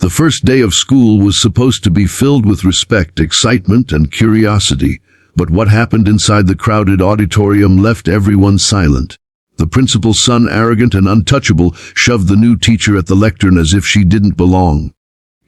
The first day of school was supposed to be filled with respect, excitement, and curiosity, but what happened inside the crowded auditorium left everyone silent. The principal's son, arrogant and untouchable, shoved the new teacher at the lectern as if she didn't belong.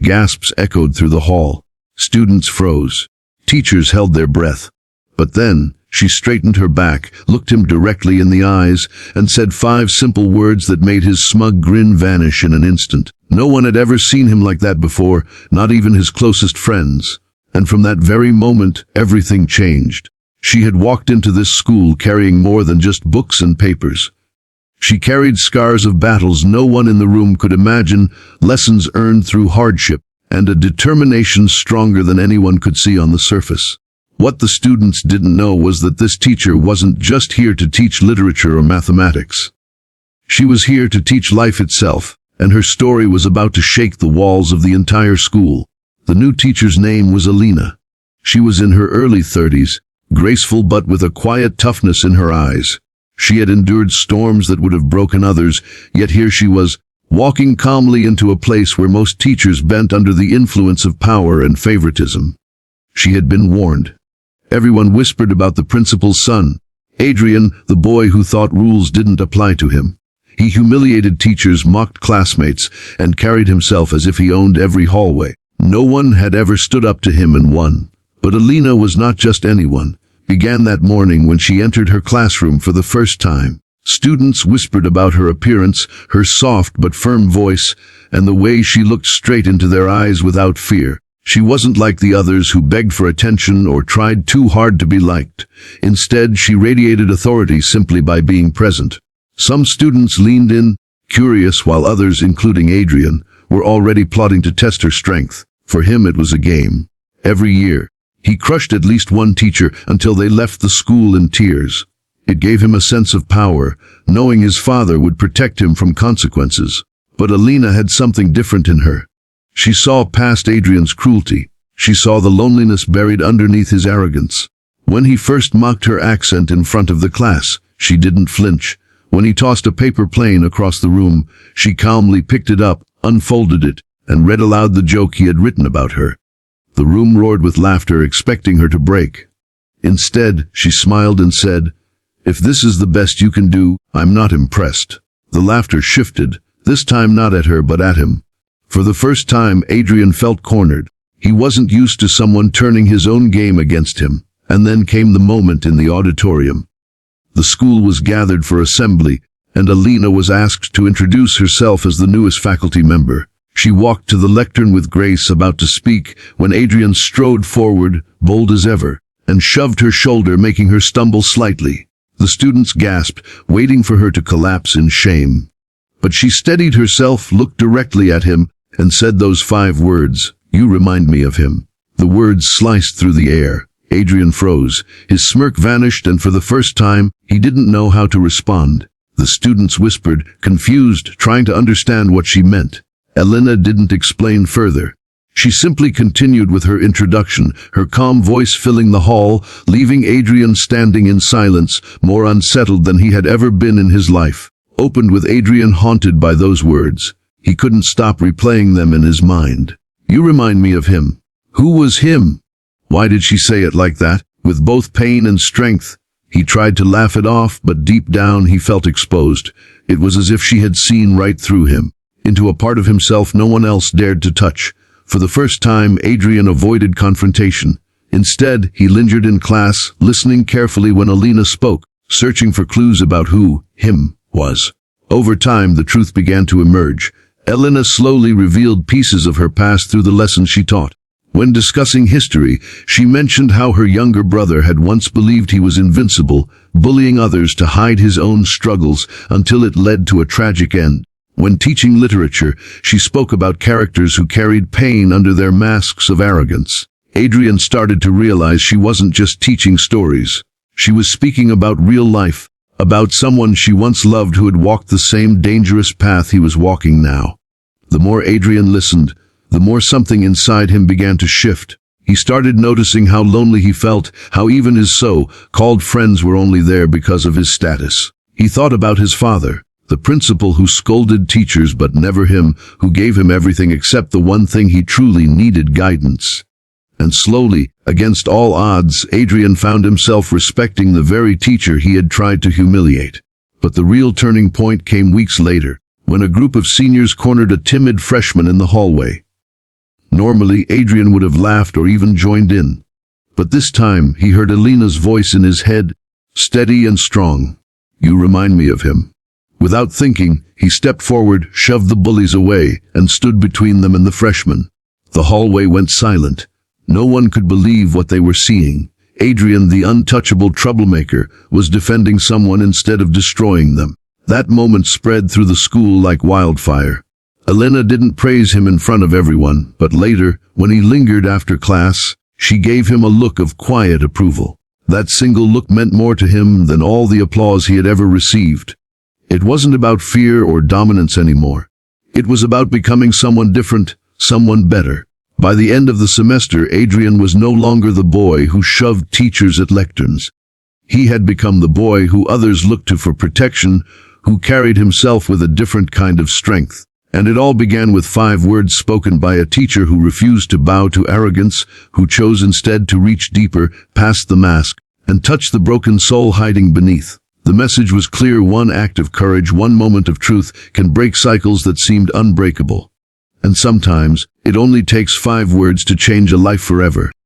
Gasps echoed through the hall. Students froze. Teachers held their breath. But then, she straightened her back, looked him directly in the eyes, and said 5 simple words that made his smug grin vanish in an instant. No one had ever seen him like that before, not even his closest friends. And from that very moment, everything changed. She had walked into this school carrying more than just books and papers. She carried scars of battles no one in the room could imagine, lessons earned through hardship, and a determination stronger than anyone could see on the surface. What the students didn't know was that this teacher wasn't just here to teach literature or mathematics. She was here to teach life itself, and her story was about to shake the walls of the entire school. The new teacher's name was Alina. She was in her early 30s, graceful but with a quiet toughness in her eyes. She had endured storms that would have broken others, yet here she was, walking calmly into a place where most teachers bent under the influence of power and favoritism. She had been warned. Everyone whispered about the principal's son, Adrian, the boy who thought rules didn't apply to him. He humiliated teachers, mocked classmates, and carried himself as if he owned every hallway. No one had ever stood up to him and won. But Alina was not just anyone. Began that morning when she entered her classroom for the first time. Students whispered about her appearance, her soft but firm voice, and the way she looked straight into their eyes without fear. She wasn't like the others who begged for attention or tried too hard to be liked. Instead, she radiated authority simply by being present. Some students leaned in, curious, while others, including Adrian, were already plotting to test her strength. For him, it was a game. Every year, he crushed at least one teacher until they left the school in tears. It gave him a sense of power, knowing his father would protect him from consequences. But Alina had something different in her. She saw past Adrian's cruelty. She saw the loneliness buried underneath his arrogance. When he first mocked her accent in front of the class, she didn't flinch. When he tossed a paper plane across the room, she calmly picked it up, unfolded it, and read aloud the joke he had written about her. The room roared with laughter, expecting her to break. Instead, she smiled and said, "If this is the best you can do, I'm not impressed." The laughter shifted, this time not at her but at him. For the first time, Adrian felt cornered. He wasn't used to someone turning his own game against him. And then came the moment in the auditorium. The school was gathered for assembly, and Alina was asked to introduce herself as the newest faculty member. She walked to the lectern with grace, about to speak, when Adrian strode forward, bold as ever, and shoved her shoulder, making her stumble slightly. The students gasped, waiting for her to collapse in shame. But she steadied herself, looked directly at him, and said those 5 words, "You remind me of him." The words sliced through the air. Adrian froze. His smirk vanished, and for the first time, he didn't know how to respond. The students whispered, confused, trying to understand what she meant. Alina didn't explain further. She simply continued with her introduction, her calm voice filling the hall, leaving Adrian standing in silence, more unsettled than he had ever been in his life. Opened with Adrian haunted by those words. He couldn't stop replaying them in his mind. "You remind me of him." Who was him? Why did she say it like that, with both pain and strength? He tried to laugh it off, but deep down he felt exposed. It was as if she had seen right through him, into a part of himself no one else dared to touch. For the first time, Adrian avoided confrontation. Instead, he lingered in class, listening carefully when Alina spoke, searching for clues about who him was. Over time, the truth began to emerge. Alina slowly revealed pieces of her past through the lessons she taught. When discussing history, she mentioned how her younger brother had once believed he was invincible, bullying others to hide his own struggles until it led to a tragic end. When teaching literature, she spoke about characters who carried pain under their masks of arrogance. Adrian started to realize she wasn't just teaching stories. She was speaking about real life, about someone she once loved who had walked the same dangerous path he was walking now. The more Adrian listened, the more something inside him began to shift. He started noticing how lonely he felt, how even his so-called friends were only there because of his status. He thought about his father, The principal who scolded teachers but never him, who gave him everything except the one thing he truly needed: guidance. And slowly, against all odds, Adrian found himself respecting the very teacher he had tried to humiliate. But the real turning point came weeks later, when a group of seniors cornered a timid freshman in the hallway. Normally, Adrian would have laughed or even joined in. But this time, he heard Elena's voice in his head, steady and strong. "You remind me of him." Without thinking, he stepped forward, shoved the bullies away, and stood between them and the freshman. The hallway went silent. No one could believe what they were seeing. Adrian, the untouchable troublemaker, was defending someone instead of destroying them. That moment spread through the school like wildfire. Elena didn't praise him in front of everyone, but later, when he lingered after class, she gave him a look of quiet approval. That single look meant more to him than all the applause he had ever received. It wasn't about fear or dominance anymore. It was about becoming someone different, someone better. By the end of the semester, Adrian was no longer the boy who shoved teachers at lecterns. He had become the boy who others looked to for protection, who carried himself with a different kind of strength. And it all began with 5 words spoken by a teacher who refused to bow to arrogance, who chose instead to reach deeper, past the mask, and touch the broken soul hiding beneath. The message was clear: one act of courage, one moment of truth, can break cycles that seemed unbreakable. And sometimes, it only takes 5 words to change a life forever.